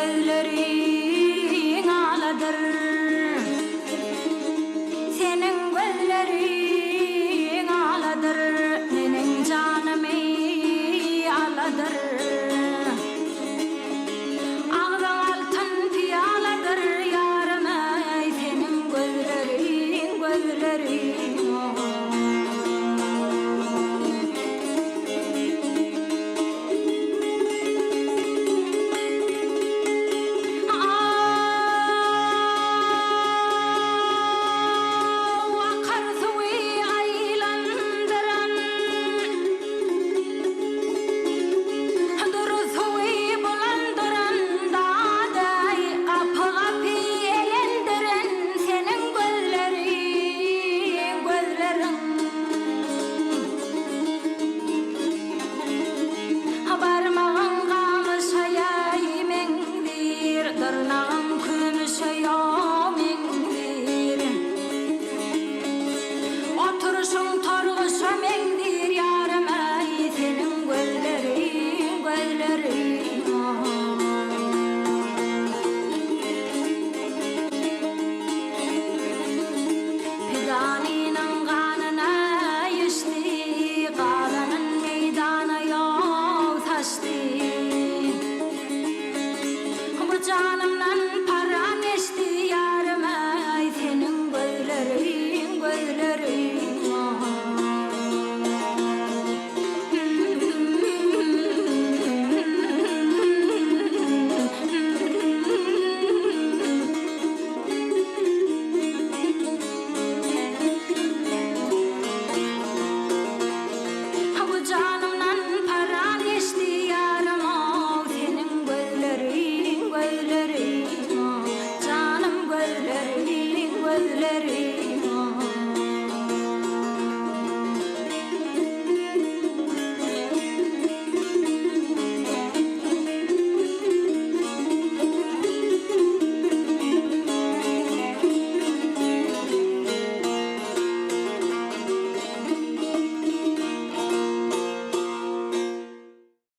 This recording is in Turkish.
gözlerin ağladır. Senin gözlerin ağladır. Benim canımı ağladır. Ağzın altın piyaladır yarım ey senin gözlerin gözlerin. Oturuşun torğuşa mengdir yarım ey senin gözlerin gözlerin. Fidaninin kanına içti, kalanın meydana yol taştı. Bu canımdan param geçti yarım ey senin gözlerin gözlerin. Canımdan param geçti yarım o senin gözlerin gözlerin.